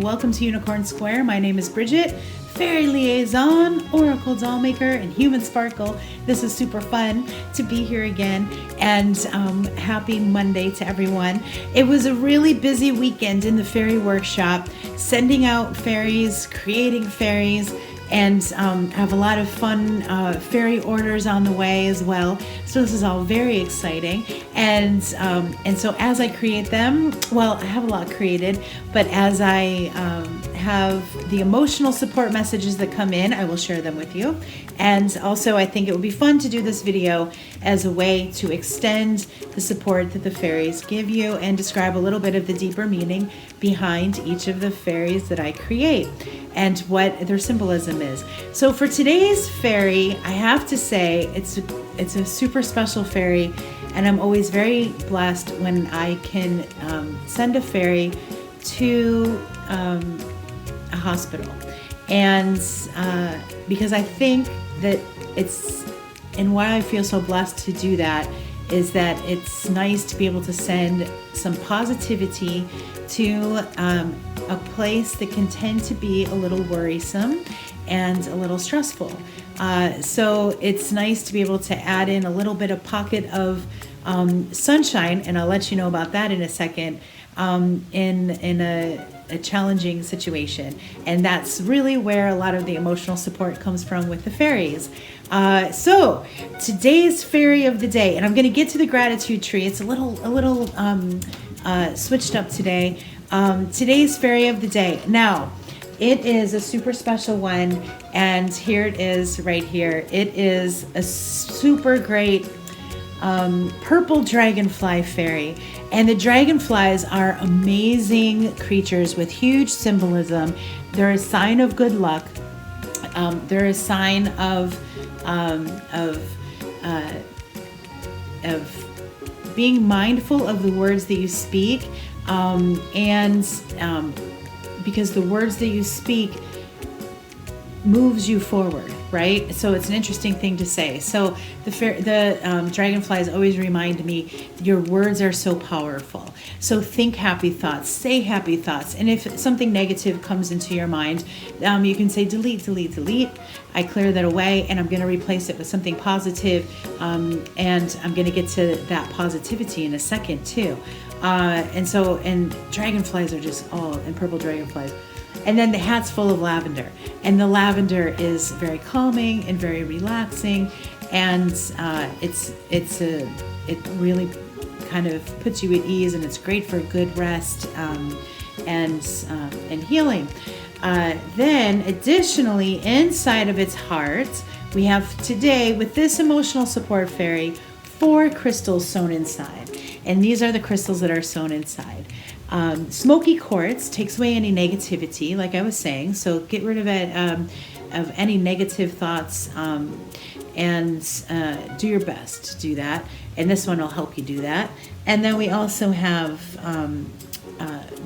Welcome to Unicorn Square. My name is Bridget, Fairy Liaison, Oracle Dollmaker, and Human Sparkle. This is super fun to be here again, and happy Monday to everyone. It was a really busy weekend in the fairy workshop, sending out fairies, creating fairies, and have a lot of fun fairy orders on the way as well. So this is all very exciting. And so as I create them, well, I have a lot created, but as I have the emotional support messages that come in, I will share them with you. And also I think it would be fun to do this video as a way to extend the support that the fairies give you and describe a little bit of the deeper meaning behind each of the fairies that I create and what their symbolism is. So for today's fairy, I have to say it's a super special fairy, and I'm always very blessed when I can send a fairy to a hospital. And because I think that and why I feel so blessed to do that is that it's nice to be able to send some positivity to a place that can tend to be a little worrisome and a little stressful. So it's nice to be able to add in a little bit of pocket of sunshine, and I'll let you know about that in a second, in a challenging situation. And that's really where a lot of the emotional support comes from with the fairies. So today's fairy of the day, and I'm going to get to the gratitude tree. It's a little switched up today. Today's fairy of the day. Now, it is a super special one, and here it is right here. It is a super great purple dragonfly fairy. And the dragonflies are amazing creatures with huge symbolism. They're a sign of good luck. They're a sign of being mindful of the words that you speak, because the words that you speak moves you forward, right? So it's an interesting thing to say. So the dragonflies always remind me, your words are so powerful. So think happy thoughts, say happy thoughts. And if something negative comes into your mind, you can say delete, delete, delete. I clear that away, and I'm going to replace it with something positive. And I'm going to get to that positivity in a second too. And dragonflies are just, and purple dragonflies. And then the hat's full of lavender, and the lavender is very calming and very relaxing, and it really kind of puts you at ease, and it's great for good rest and healing. Then additionally, inside of its heart, we have today with this emotional support fairy 4 crystals sewn inside, and these are the crystals that are sewn inside. Smokey Quartz takes away any negativity, like I was saying, so get rid of it, of any negative thoughts, and do your best to do that, and this one will help you do that. And then we also have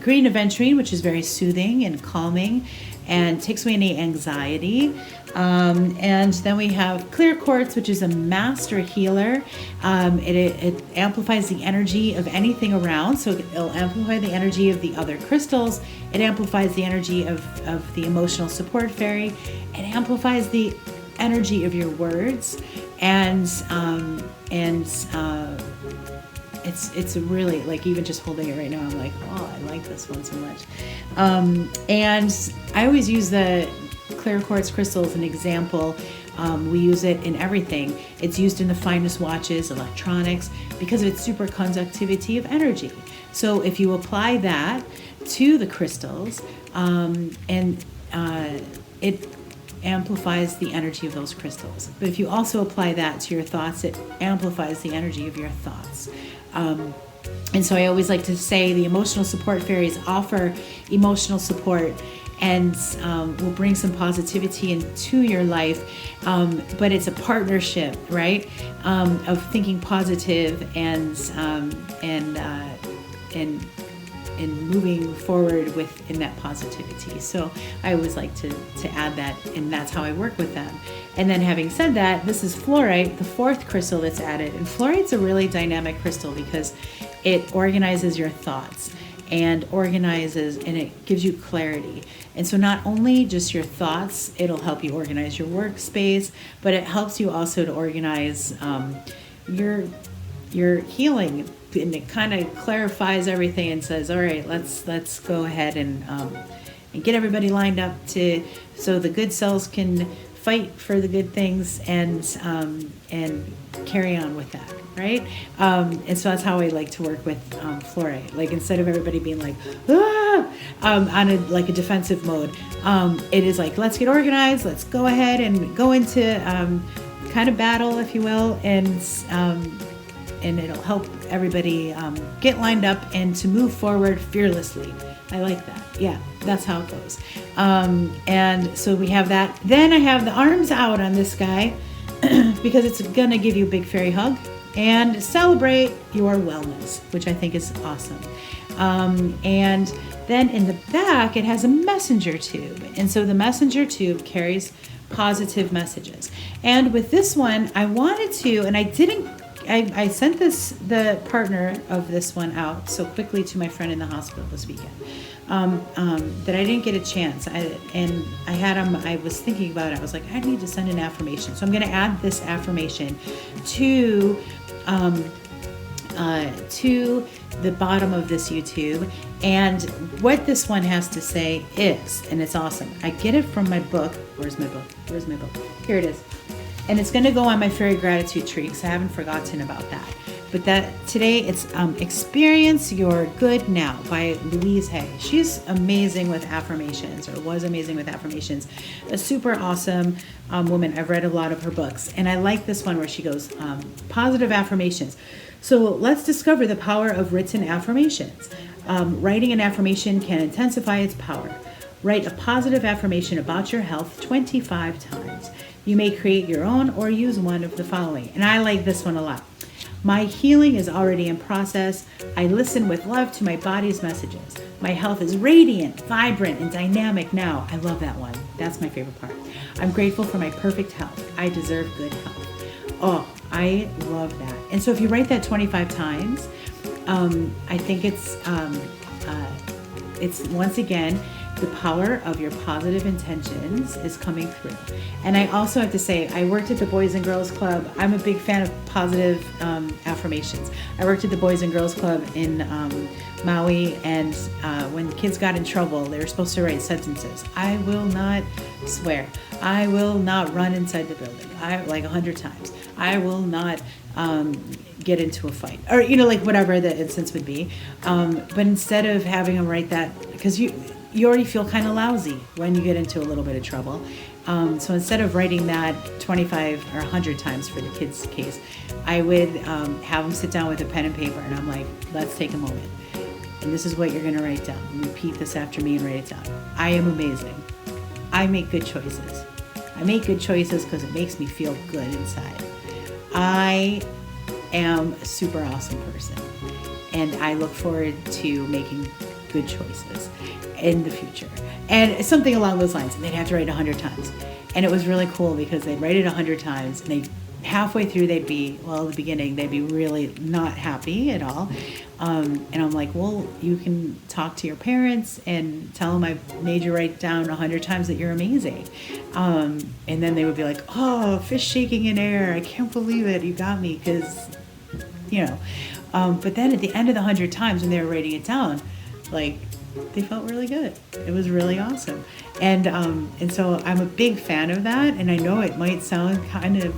green Aventurine, which is very soothing and calming and takes away any anxiety. And then we have clear quartz, which is a master healer. It amplifies the energy of anything around, so it'll amplify the energy of the other crystals. It amplifies the energy of the emotional support fairy. It amplifies the energy of your words, and it's really, like, even just holding it right now, I'm like, oh, I like this one so much. And I always use the clear quartz crystal as an example. We use it in everything. It's used in the finest watches, electronics, because of its superconductivity of energy. So if you apply that to the crystals, amplifies the energy of those crystals. But if you also apply that to your thoughts, it amplifies the energy of your thoughts. And so I always like to say the emotional support fairies offer emotional support and will bring some positivity into your life. But it's a partnership, right? Of thinking positive and moving forward in that positivity. So I always like to add that, and that's how I work with them. And then having said that, this is fluorite, the fourth crystal that's added. And fluorite's a really dynamic crystal because it organizes your thoughts and organizes, and it gives you clarity. And so not only just your thoughts, it'll help you organize your workspace, but it helps you also to organize your healing. And it kind of clarifies everything and says, all right, let's go ahead and get everybody lined up so the good cells can fight for the good things and carry on with that, right? And so that's how I like to work with fluorite. Like instead of everybody being like on a defensive mode, it is like, let's get organized, let's go ahead and go into kind of battle, if you will, and it'll help everybody get lined up and to move forward fearlessly. I like that. Yeah, that's how it goes. And so we have that. Then I have the arms out on this guy because it's going to give you a big fairy hug and celebrate your wellness, which I think is awesome. And then in the back, it has a messenger tube. And so the messenger tube carries positive messages. And with this one, I wanted to, and I sent the partner of this one out so quickly to my friend in the hospital this weekend that I didn't get a chance. I was thinking about it. I was like, I need to send an affirmation. So I'm going to add this affirmation to the bottom of this YouTube. And what this one has to say is, and it's awesome. I get it from my book. Where's my book? Here it is. And it's going to go on my fairy gratitude tree because I haven't forgotten about that. But today it's Experience Your Good Now by Louise L. She's amazing with affirmations, or was amazing with affirmations. A super awesome woman. I've read a lot of her books. And I like this one where she goes, positive affirmations. So let's discover the power of written affirmations. Writing an affirmation can intensify its power. Write a positive affirmation about your health 25 times. You may create your own or use one of the following. And I like this one a lot. My healing is already in process. I listen with love to my body's messages. My health is radiant, vibrant, and dynamic now. I love that one. That's my favorite part. I'm grateful for my perfect health. I deserve good health. Oh, I love that. And so if you write that 25 times, I think it's once again, the power of your positive intentions is coming through. And I also have to say, I worked at the Boys and Girls Club. I'm a big fan of positive affirmations. I worked at the Boys and Girls Club in Maui, and when kids got in trouble, they were supposed to write sentences. I will not swear. I will not run inside the building. Like 100 times. I will not get into a fight, or whatever the instance would be. But instead of having them write that, because you already feel kind of lousy when you get into a little bit of trouble. So instead of writing that 25 or 100 times for the kids' case, I would have them sit down with a pen and paper, and I'm like, let's take a moment. And this is what you're going to write down. Repeat this after me and write it down. I am amazing. I make good choices. I make good choices because it makes me feel good inside. I am a super awesome person, and I look forward to making good choices in the future, and something along those lines. And they'd have to write 100 times, and it was really cool because they'd write it 100 times, and they halfway through at the beginning they'd be really not happy at all, and I'm like, well, you can talk to your parents and tell them I made you write down 100 times that you're amazing, and then they would be like, oh, fish shaking in air, I can't believe it, you got me, because but then at the end of the 100 times when they were writing it down, like, they felt really good. It was really awesome. And so I'm a big fan of that. And I know it might sound kind of,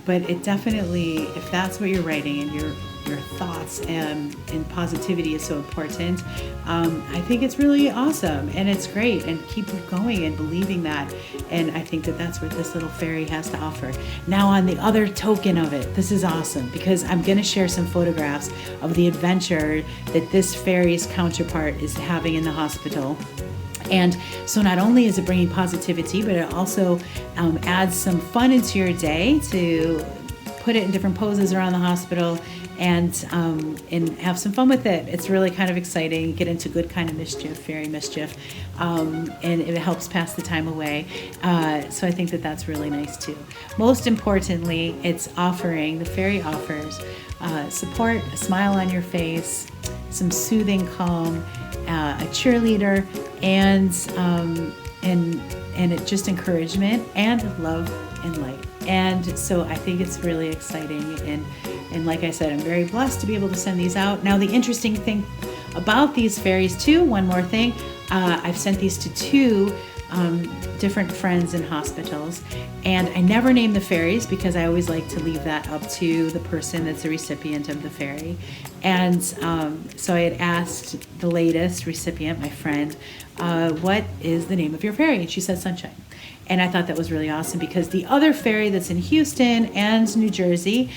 but it definitely, if that's what you're writing and you're your thoughts, and positivity is so important. I think it's really awesome, and it's great, and keep going and believing that. And I think that that's what this little fairy has to offer. Now, on the other token of it, this is awesome because I'm going to share some photographs of the adventure that this fairy's counterpart is having in the hospital. And so not only is it bringing positivity, but it also adds some fun into your day to put it in different poses around the hospital and have some fun with it. It's really kind of exciting. Get into good kind of mischief, fairy mischief, and it helps pass the time away. So I think that that's really nice too. Most importantly, the fairy offers support, a smile on your face, some soothing calm, a cheerleader, and it just encouragement and love and light. And so I think it's really exciting, and like I said, I'm very blessed to be able to send these out. Now, the interesting thing about these fairies too, one more thing, I've sent these to 2 different friends in hospitals, and I never name the fairies because I always like to leave that up to the person that's the recipient of the fairy. And so I had asked the latest recipient, my friend, what is the name of your fairy? And she said Sunshine. And I thought that was really awesome because the other fairy that's in Houston and New Jersey,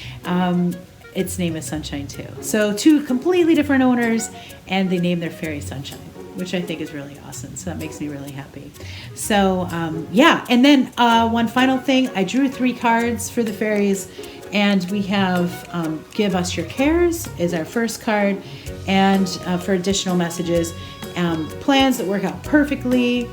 its name is Sunshine too. So 2 completely different owners, and they named their fairy Sunshine, which I think is really awesome. So that makes me really happy. So yeah, and then one final thing, I drew 3 cards for the fairies, and we have Give Us Your Cares is our first card, and for additional messages, plans that work out perfectly,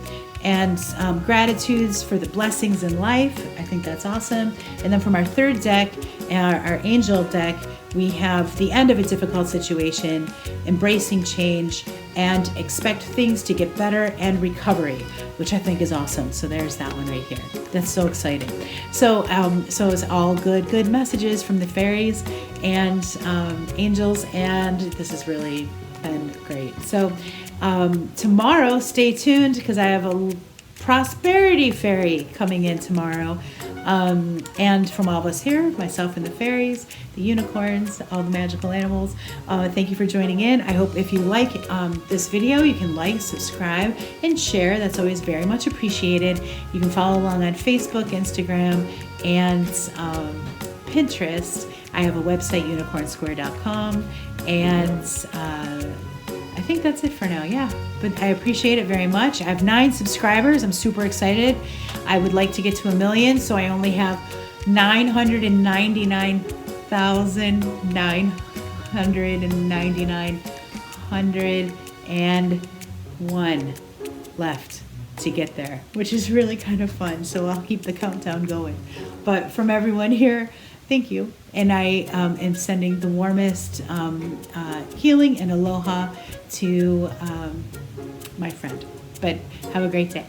and gratitudes for the blessings in life. I think that's awesome. And then from our third deck, our angel deck, we have the end of a difficult situation, embracing change, and expect things to get better, and recovery, which I think is awesome. So there's that one right here. That's so exciting. So it's all good messages from the fairies and angels, and this has really been great. So tomorrow, stay tuned because I have a prosperity fairy coming in tomorrow. And from all of us here, myself and the fairies, the unicorns, all the magical animals, thank you for joining in. I hope if you like this video, you can like, subscribe, and share. That's always very much appreciated. You can follow along on Facebook, Instagram, and Pinterest. I have a website, unicornsquare.com, and I think that's it for now, yeah. But I appreciate it very much. I have 9 subscribers. I'm super excited. I would like to get to 1 million, so I only have 999,999 left to get there, which is really kind of fun. So I'll keep the countdown going. But from everyone here, thank you. And I am sending the warmest healing and aloha to my friend. But have a great day.